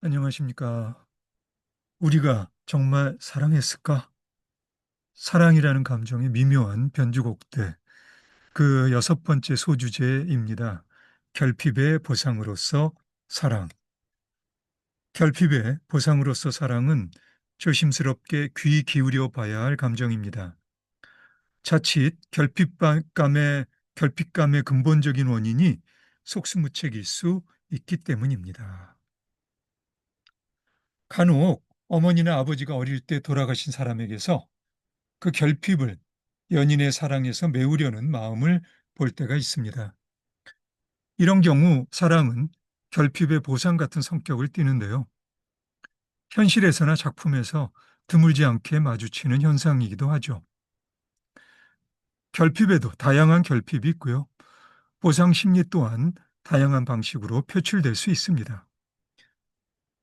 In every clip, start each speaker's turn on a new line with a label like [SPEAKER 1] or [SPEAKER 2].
[SPEAKER 1] 안녕하십니까. 우리가 정말 사랑했을까? 사랑이라는 감정의 미묘한 변주곡들. 그 여섯 번째 소주제입니다. 결핍의 보상으로서 사랑. 결핍의 보상으로서 사랑은 조심스럽게 귀 기울여 봐야 할 감정입니다. 자칫 결핍감의 근본적인 원인이 속수무책일 수 있기 때문입니다. 간혹 어머니나 아버지가 어릴 때 돌아가신 사람에게서 그 결핍을 연인의 사랑에서 메우려는 마음을 볼 때가 있습니다. 이런 경우 사랑은 결핍의 보상 같은 성격을 띠는데요. 현실에서나 작품에서 드물지 않게 마주치는 현상이기도 하죠. 결핍에도 다양한 결핍이 있고요. 보상 심리 또한 다양한 방식으로 표출될 수 있습니다.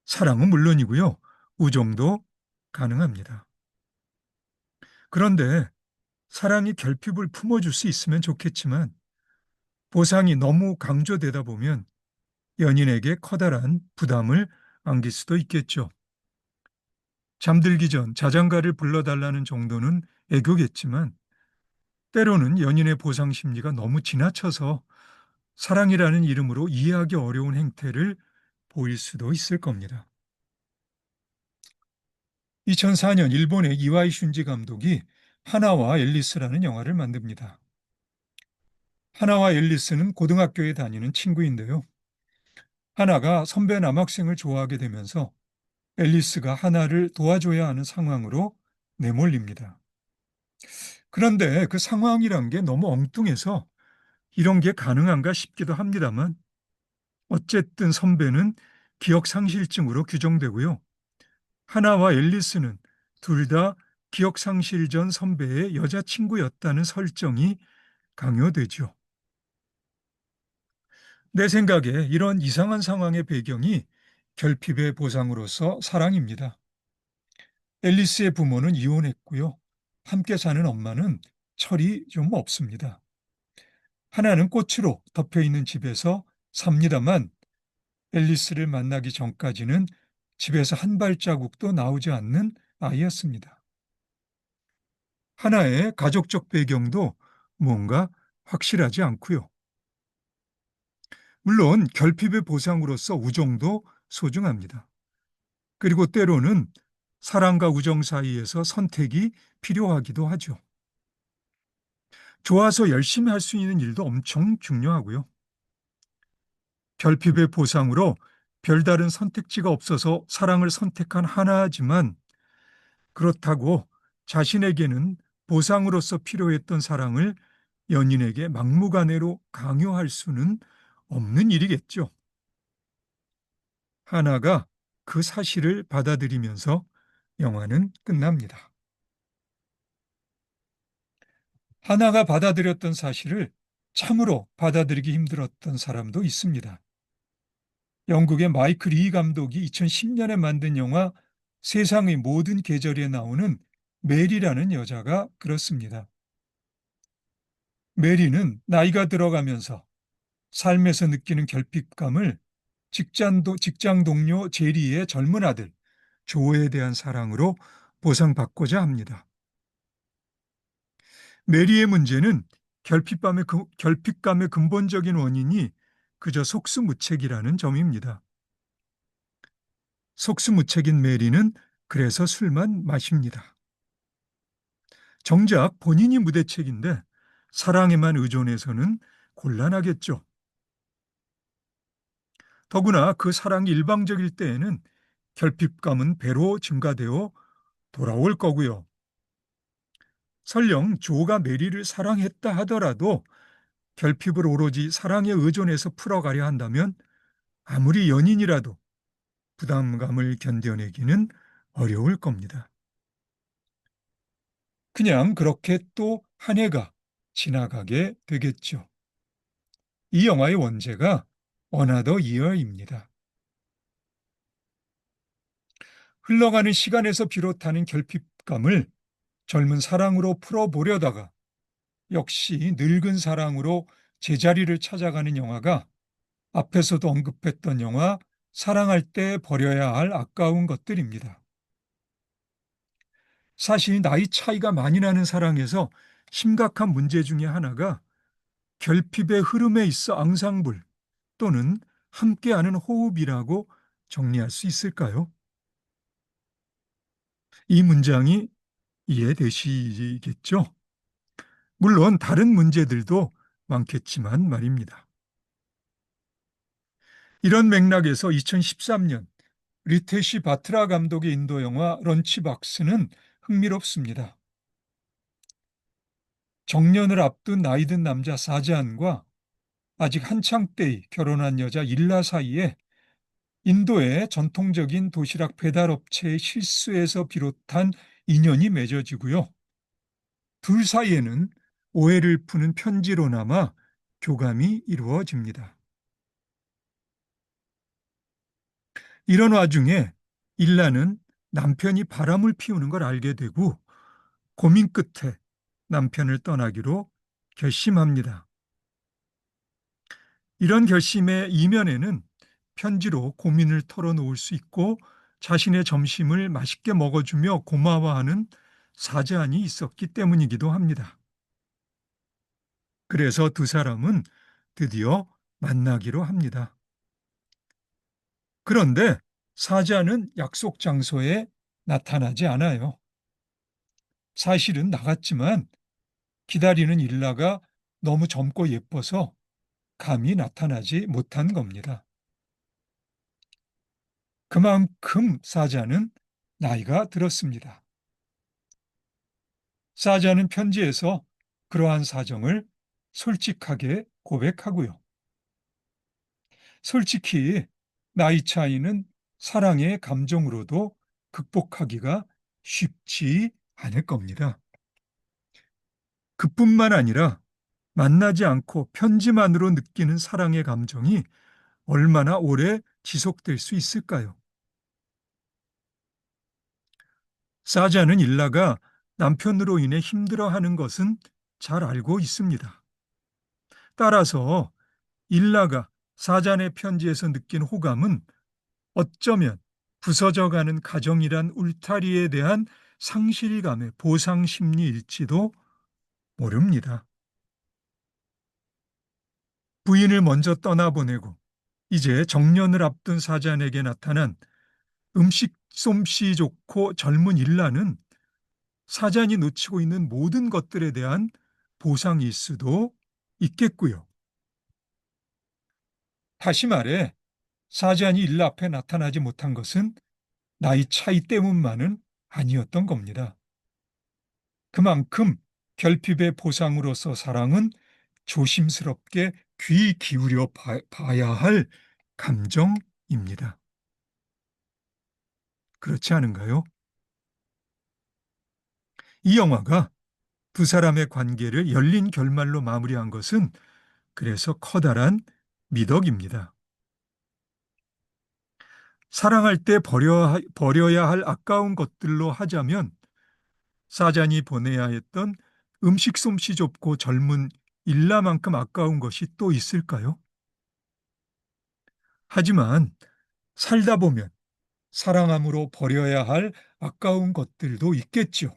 [SPEAKER 1] 사랑은 물론이고요. 우정도 가능합니다. 그런데 사랑이 결핍을 품어줄 수 있으면 좋겠지만 보상이 너무 강조되다 보면 연인에게 커다란 부담을 안길 수도 있겠죠. 잠들기 전 자장가를 불러달라는 정도는 애교겠지만 때로는 연인의 보상 심리가 너무 지나쳐서 사랑이라는 이름으로 이해하기 어려운 행태를 보일 수도 있을 겁니다. 2004년 일본의 이와이 슌지 감독이 하나와 앨리스라는 영화를 만듭니다. 하나와 앨리스는 고등학교에 다니는 친구인데요. 하나가 선배 남학생을 좋아하게 되면서 앨리스가 하나를 도와줘야 하는 상황으로 내몰립니다. 그런데 그 상황이란 게 너무 엉뚱해서 이런 게 가능한가 싶기도 합니다만 어쨌든 선배는 기억상실증으로 규정되고요. 하나와 앨리스는 둘 다 기억상실 전 선배의 여자친구였다는 설정이 강요되죠. 내 생각에 이런 이상한 상황의 배경이 결핍의 보상으로서 사랑입니다. 앨리스의 부모는 이혼했고요. 함께 사는 엄마는 철이 좀 없습니다. 하나는 꽃으로 덮여 있는 집에서 삽니다만 앨리스를 만나기 전까지는 집에서 한 발자국도 나오지 않는 아이였습니다. 하나의 가족적 배경도 뭔가 확실하지 않고요. 물론 결핍의 보상으로서 우정도 소중합니다. 그리고 때로는 사랑과 우정 사이에서 선택이 필요하기도 하죠. 좋아서 열심히 할 수 있는 일도 엄청 중요하고요. 결핍의 보상으로 별다른 선택지가 없어서 사랑을 선택한 하나지만 그렇다고 자신에게는 보상으로서 필요했던 사랑을 연인에게 막무가내로 강요할 수는 없는 일이겠죠. 하나가 그 사실을 받아들이면서 영화는 끝납니다. 하나가 받아들였던 사실을 참으로 받아들이기 힘들었던 사람도 있습니다. 영국의 마이클 리 감독이 2010년에 만든 영화 세상의 모든 계절에 나오는 메리라는 여자가 그렇습니다. 메리는 나이가 들어가면서 삶에서 느끼는 결핍감을 직장 동료 제리의 젊은 아들 조에 대한 사랑으로 보상받고자 합니다. 메리의 문제는 결핍감의 근본적인 원인이 그저 속수무책이라는 점입니다. 속수무책인 메리는 그래서 술만 마십니다. 정작 본인이 무대책인데 사랑에만 의존해서는 곤란하겠죠. 더구나 그 사랑이 일방적일 때에는 결핍감은 배로 증가되어 돌아올 거고요. 설령 조가 메리를 사랑했다 하더라도 결핍을 오로지 사랑에 의존해서 풀어가려 한다면 아무리 연인이라도 부담감을 견뎌내기는 어려울 겁니다. 그냥 그렇게 또 한 해가 지나가게 되겠죠. 이 영화의 원제가 어나더 이어입니다. 흘러가는 시간에서 비롯하는 결핍감을 젊은 사랑으로 풀어보려다가 역시 늙은 사랑으로 제자리를 찾아가는 영화가 앞에서도 언급했던 영화 사랑할 때 버려야 할 아까운 것들입니다. 사실 나이 차이가 많이 나는 사랑에서 심각한 문제 중에 하나가 결핍의 흐름에 있어 앙상블 또는 함께하는 호흡이라고 정리할 수 있을까요? 이 문장이 이해되시겠죠? 물론 다른 문제들도 많겠지만 말입니다. 이런 맥락에서 2013년 리테시 바트라 감독의 인도 영화 런치박스는 흥미롭습니다. 정년을 앞둔 나이든 남자 사자안과 아직 한창 때의 결혼한 여자 일라 사이에 인도의 전통적인 도시락 배달업체의 실수에서 비롯한 인연이 맺어지고요. 둘 사이에는 오해를 푸는 편지로나마 교감이 이루어집니다. 이런 와중에 일라는 남편이 바람을 피우는 걸 알게 되고 고민 끝에 남편을 떠나기로 결심합니다. 이런 결심의 이면에는 편지로 고민을 털어놓을 수 있고 자신의 점심을 맛있게 먹어주며 고마워하는 사자안이 있었기 때문이기도 합니다. 그래서 두 사람은 드디어 만나기로 합니다. 그런데 사자는 약속 장소에 나타나지 않아요. 사실은 나갔지만 기다리는 일라가 너무 젊고 예뻐서 감히 나타나지 못한 겁니다. 그만큼 사자는 나이가 들었습니다. 사자는 편지에서 그러한 사정을 솔직하게 고백하고요. 솔직히 나이 차이는 사랑의 감정으로도 극복하기가 쉽지 않을 겁니다. 그뿐만 아니라 만나지 않고 편지만으로 느끼는 사랑의 감정이 얼마나 오래 지속될 수 있을까요? 사자는 일라가 남편으로 인해 힘들어하는 것은 잘 알고 있습니다. 따라서 일라가 사잔의 편지에서 느낀 호감은 어쩌면 부서져가는 가정이란 울타리에 대한 상실감의 보상 심리일지도 모릅니다. 부인을 먼저 떠나보내고 이제 정년을 앞둔 사잔에게 나타난 음식 솜씨 좋고 젊은 일라는 사잔이 놓치고 있는 모든 것들에 대한 보상일 수도 있겠고요. 다시 말해 사잔이 일라 앞에 나타나지 못한 것은 나이 차이 때문만은 아니었던 겁니다. 그만큼 결핍의 보상으로서 사랑은 조심스럽게 귀 기울여 봐야 할 감정입니다. 그렇지 않은가요? 이 영화가 두 사람의 관계를 열린 결말로 마무리한 것은 그래서 커다란 미덕입니다. 사랑할 때 버려야 할 아까운 것들로 하자면 사잔이 보내야 했던 음식 솜씨 좁고 젊은 일라만큼 아까운 것이 또 있을까요? 하지만 살다 보면 사랑함으로 버려야 할 아까운 것들도 있겠죠.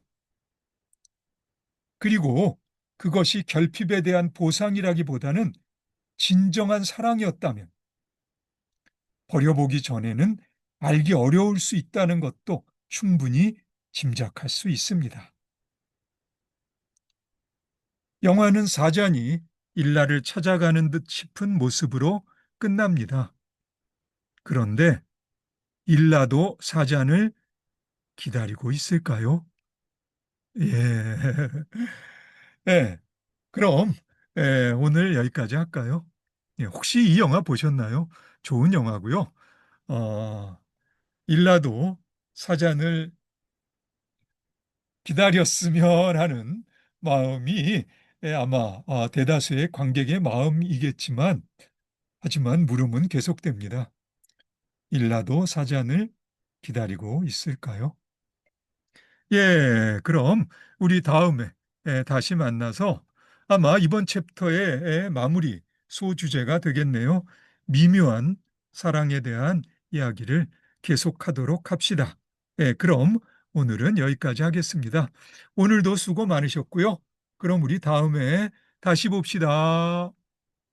[SPEAKER 1] 그리고 그것이 결핍에 대한 보상이라기보다는 진정한 사랑이었다면 버려보기 전에는 알기 어려울 수 있다는 것도 충분히 짐작할 수 있습니다. 영화는 사잔이 일라를 찾아가는 듯 싶은 모습으로 끝납니다. 그런데 일라도 사잔을 기다리고 있을까요? 예. 예. 그럼 오늘 여기까지 할까요? 예, 혹시 이 영화 보셨나요? 좋은 영화고요. 어, 일라도 사잔을 기다렸으면 하는 마음이 아마 대다수의 관객의 마음이겠지만 하지만 물음은 계속됩니다. 일라도 사잔을 기다리고 있을까요? 예, 그럼 우리 다음에 다시 만나서 아마 이번 챕터의 마무리 소주제가 되겠네요. 미묘한 사랑에 대한 이야기를 계속하도록 합시다. 네, 그럼 오늘은 여기까지 하겠습니다. 오늘도 수고 많으셨고요. 그럼 우리 다음에 다시 봅시다.